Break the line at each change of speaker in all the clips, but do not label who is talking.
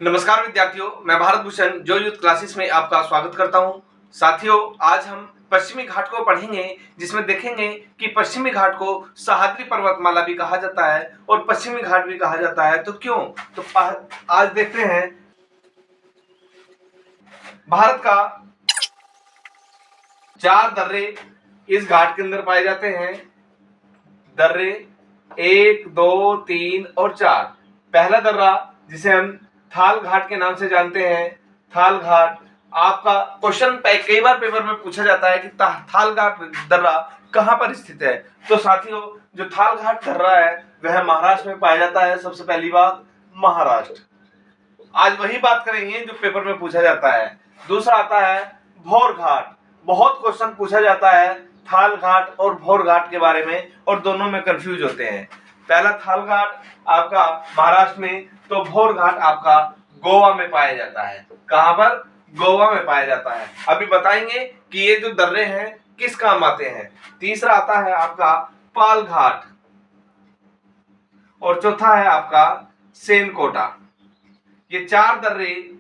नमस्कार विद्यार्थियों, मैं भारत भूषण जो यूथ क्लासेस में आपका स्वागत करता हूं। साथियों, आज हम पश्चिमी घाट को पढ़ेंगे, जिसमें देखेंगे कि पश्चिमी घाट को सह्याद्री पर्वतमाला भी कहा जाता है और पश्चिमी घाट भी कहा जाता है। तो क्यों? तो आज देखते हैं भारत का 4 दर्रे इस घाट के अंदर पाए जाते हैं। दर्रे 1, 2, 3 और 4। पहला दर्रा जिसे हम थाल घाट के नाम से जानते हैं, थाल घाट। आपका क्वेश्चन कई बार पेपर में पूछा जाता है कि थाल घाट दर्रा कहां पर स्थित है। तो साथियों, जो थाल घाट दर्रा है वह महाराष्ट्र में पाया जाता है। सबसे पहली बात, महाराष्ट्र। आज वही बात करेंगे जो पेपर में पूछा जाता है। दूसरा आता है भौर घाट। बहुत क्वेश्चन पूछा जाता है थाल घाट और भौर घाट के बारे में, और दोनों में कंफ्यूज होते हैं। पहला थाल घाट आपका महाराष्ट्र में, तो भौर घाट आपका गोवा में पाया जाता है। कहां पर? गोवा में पाया जाता है। अभी बताएंगे कि ये जो दर्रे हैं किस काम आते हैं। तीसरा आता है आपका पाल घाट, और चौथा है आपका सेनकोटा। ये 4 दर्रे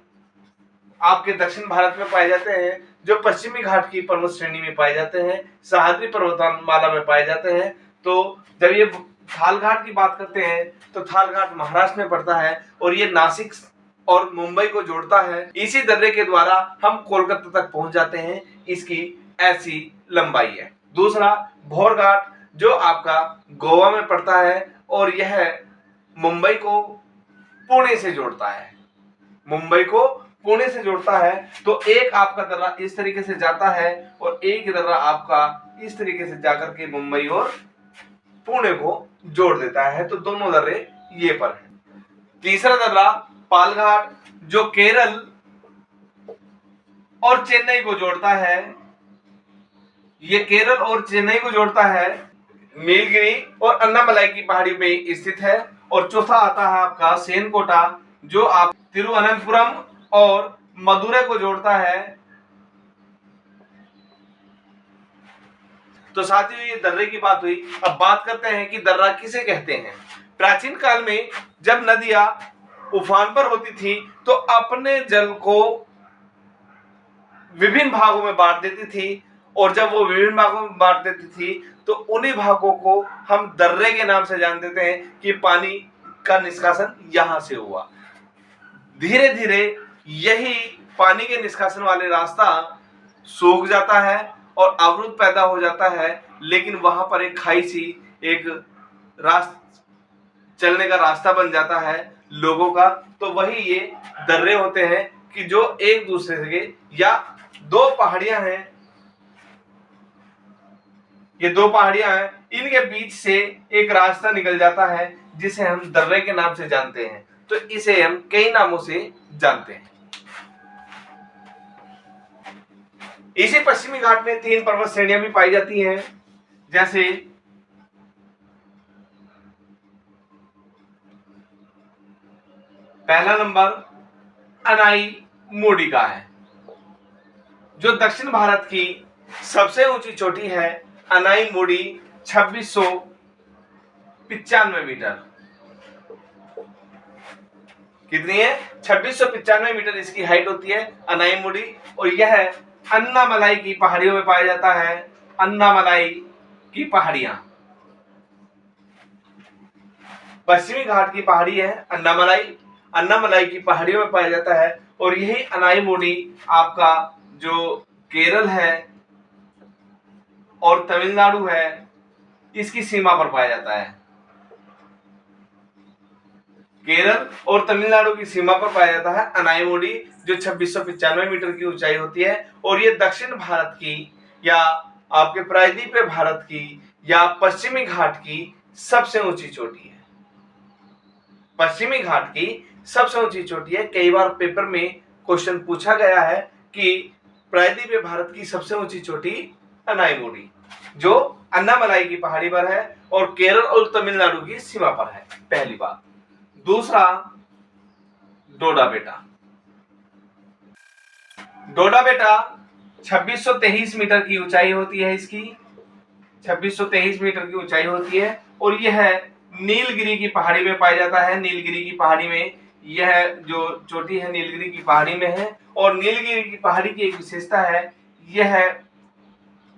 आपके दक्षिण भारत में पाए जाते हैं, जो पश्चिमी घाट की पर्वत श्रेणी में पाए जाते हैं, सह्याद्री पर्वतमाला में पाए जाते हैं। तो जब ये थाल घाट की बात करते हैं तो थाल घाट महाराष्ट्र में पड़ता है और ये नासिक और मुंबई को जोड़ता है। इसी दर्रे के द्वारा हम कोलकाता तक पहुंच जाते हैं। इसकी ऐसी लंबाई है। दूसरा भौर घाट, जो आपका गोवा में पड़ता है और यह मुंबई को पुणे से जोड़ता है। मुंबई को पुणे से जोड़ता है। तो एक आपका दर्रा इस तरीके से जाता है और एक दर्रा आपका इस तरीके से जाकर के मुंबई और पुणे को जोड़ देता है। तो दोनों दर्रे ये पर हैं। तीसरा दर्रा पाल घाट, जो केरल और चेन्नई को जोड़ता है। ये केरल और चेन्नई को जोड़ता है, नीलगिरी और अन्नामलाई की पहाड़ी में स्थित है। और चौथा आता है आपका सेनकोटा, जो आप तिरुवनंतपुरम और मदुरै को जोड़ता है। तो साथियों, ये दर्रे की बात हुई। अब बात करते हैं कि दर्रा किसे कहते हैं। प्राचीन काल में जब नदियां उफान पर होती थी तो अपने जल को विभिन्न भागों में बांट देती थी, और जब वो विभिन्न भागों में बांट देती थी तो उन्हीं भागों को हम दर्रे के नाम से जान देते हैं कि पानी का निष्कासन यहां से हुआ। धीरे धीरे यही पानी के निष्कासन वाले रास्ता सूख जाता है और अवरुद्ध पैदा हो जाता है, लेकिन वहां पर एक खाई सी, एक चलने का रास्ता बन जाता है लोगों का। तो वही ये दर्रे होते हैं कि जो एक दूसरे के, या 2 पहाड़ियां हैं, ये 2 पहाड़ियां हैं, इनके बीच से एक रास्ता निकल जाता है जिसे हम दर्रे के नाम से जानते हैं। तो इसे हम कई नामों से जानते हैं। इसी पश्चिमी घाट में 3 पर्वत श्रेणियां भी पाई जाती हैं, जैसे पहला नंबर अनाई मोडी का है, जो दक्षिण भारत की सबसे ऊंची चोटी है। अनाई मोडी 2695 मीटर। कितनी है? 2695 मीटर इसकी हाइट होती है, अनाई मोडी। और यह अन्नामलाई की पहाड़ियों में पाया जाता है। अन्नामलाई की पहाड़ियां पश्चिमी घाट की पहाड़ी है अन्नामलाई। अन्नामलाई की पहाड़ियों में पाया जाता है। और यही अनाई मोडी आपका जो केरल है और तमिलनाडु है, इसकी सीमा पर पाया जाता है। केरल और तमिलनाडु की सीमा पर पाया जाता है अनाई मोडी, जो 2695 मीटर की ऊंचाई होती है। और ये दक्षिण भारत की, या आपके प्रायद्वीपीय भारत की, या पश्चिमी घाट की सबसे ऊंची चोटी है। पश्चिमी घाट की सबसे ऊंची चोटी है। कई बार पेपर में क्वेश्चन पूछा गया है कि प्रायद्वीपीय भारत की सबसे ऊंची चोटी अनाई मोडी, जो अन्नामलाई की पहाड़ी पर है और केरल और तमिलनाडु की सीमा पर है। पहली बात। दूसरा, डोडा बेटा। डोडा बेटा 2623 मीटर की ऊंचाई होती है। इसकी 2623 मीटर की ऊंचाई होती है, और यह नीलगिरी की पहाड़ी में पाया जाता है। नीलगिरी की पहाड़ी में यह जो चोटी है नीलगिरी की पहाड़ी में है। और नीलगिरी की पहाड़ी की एक विशेषता है, यह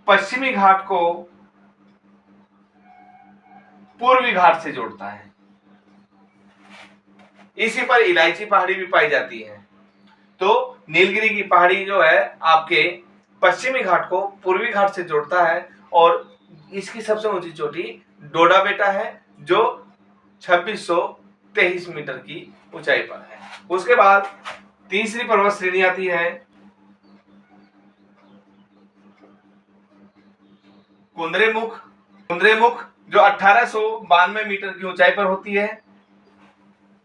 पश्चिमी घाट को पूर्वी घाट से जोड़ता है। इसी पर इलायची पहाड़ी भी पाई जाती है। तो नीलगिरी की पहाड़ी जो है आपके पश्चिमी घाट को पूर्वी घाट से जोड़ता है और इसकी सबसे ऊंची चोटी डोडा बेटा है जो 2623 मीटर की ऊंचाई पर है। उसके बाद तीसरी पर्वत श्रेणी आती है कुंद्रेमुख। कुंद्रेमुख जो 1892 मीटर की ऊंचाई पर होती है।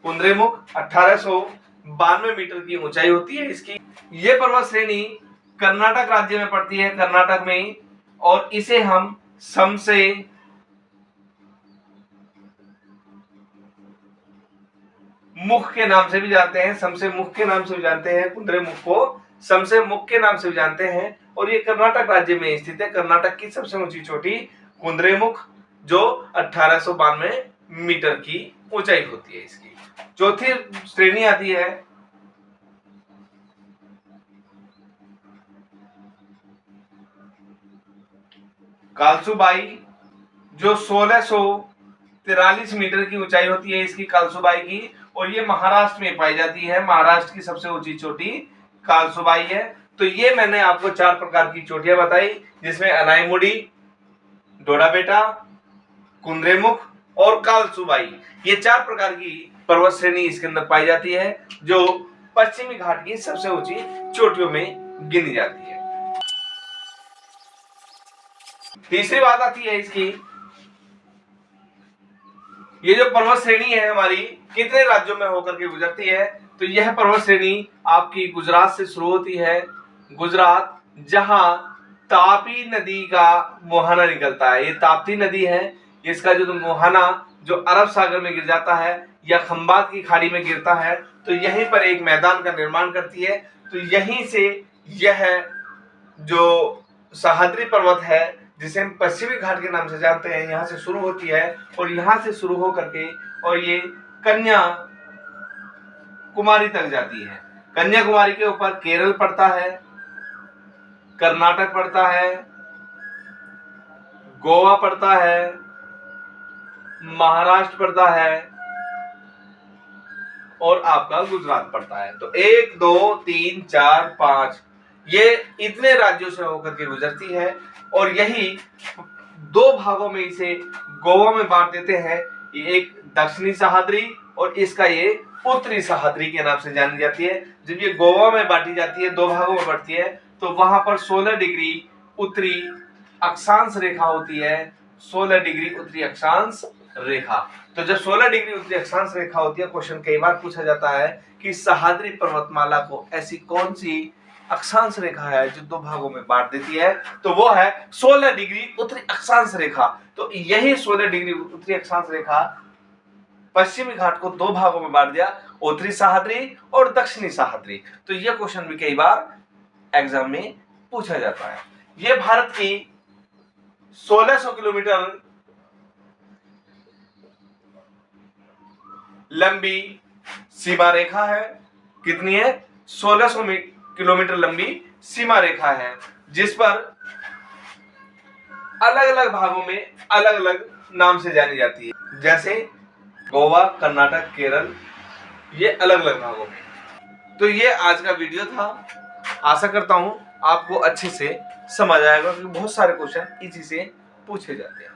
कुंद्रेमुख 1892 मीटर की ऊंचाई होती है इसकी। ये पर्वत श्रेणी कर्नाटक राज्य में पड़ती है, कर्नाटक में, और इसे हम समसे मुख के नाम से भी जानते हैं। समसे मुख के नाम से भी जानते हैं, कुंद्रेमुख को समसे मुख के नाम से भी जानते हैं। और ये कर्नाटक राज्य में स्थित है। कर्नाटक की सबसे ऊंची चोटी कुंद्रेमुख जो 1892 मीटर की ऊंचाई होती है इसकी। चौथी श्रेणी आती है कालसुबाई जो 1643 मीटर की ऊंचाई होती है इसकी, कालसुबाई की। और ये महाराष्ट्र में पाई जाती है। महाराष्ट्र की सबसे ऊंची चोटी कालसुबाई है। तो ये मैंने आपको 4 प्रकार की चोटियां बताई, जिसमें अनाईमुडी, डोडा बेटा, कुंद्रेमुख और कालसुबाई, ये 4 प्रकार की पर्वत श्रेणी इसके अंदर पाई जाती है जो पश्चिमी घाट की सबसे ऊंची चोटियों में गिनी जाती है। तीसरी बात आती है इसकी, ये जो पर्वत श्रेणी है हमारी कितने राज्यों में होकर के गुजरती है। तो यह पर्वत श्रेणी आपकी गुजरात से शुरू होती है। गुजरात जहां तापी नदी का मुहाना निकलता है, ये ताप्ती नदी है, इसका जो मुहाना जो अरब सागर में गिर जाता है या खंबात की खाड़ी में गिरता है, तो यहीं पर एक मैदान का निर्माण करती है। तो यहीं से यह जो सह्याद्री पर्वत है जिसे हम पश्चिमी घाट के नाम से जानते हैं, यहाँ से शुरू होती है और यहाँ से शुरू होकर के और ये कन्याकुमारी तक जाती है। कन्याकुमारी के ऊपर केरल पड़ता है, कर्नाटक पड़ता है, गोवा पड़ता है, महाराष्ट्र पड़ता है और आपका गुजरात पड़ता है। तो 1 2 3 4 5 ये इतने राज्यों से होकर के गुजरती है और यही 2 भागों में इसे गोवा में बांट देते हैं। ये एक दक्षिणी सह्याद्री और इसका ये उत्तरी सह्याद्री के नाम से जानी जाती है। जब ये गोवा में बांटी जाती है, 2 भागों में बढ़ती है, तो वहां पर 16 डिग्री उत्तरी अक्षांश रेखा होती है। 16 डिग्री उत्तरी अक्षांश रेखा। तो जब 16 डिग्री उत्तरी अक्षांश रेखा होती है, क्वेश्चन कई बार पूछा जाता है कि सह्याद्री पर्वतमाला को ऐसी कौन सी अक्षांश रेखा है जो 2 भागों में बांट देती है, तो वो है 16 डिग्री उत्तरी अक्षांश रेखा। तो यही 16 डिग्री उत्तरी अक्षांश रेखा पश्चिमी घाट को 2 भागों में बांट दिया, उत्तरी सह्याद्री और दक्षिणी सह्याद्री। तो यह क्वेश्चन भी कई बार एग्जाम में पूछा जाता है। यह भारत की 1600 किलोमीटर लंबी सीमा रेखा है। कितनी है? 1600 किलोमीटर लंबी सीमा रेखा है, जिस पर अलग अलग भागों में अलग अलग नाम से जानी जाती है, जैसे गोवा, कर्नाटक, केरल, ये अलग अलग भागों में। तो ये आज का वीडियो था। आशा करता हूं आपको अच्छे से समझ आएगा, क्योंकि बहुत सारे क्वेश्चन इसी से पूछे जाते हैं।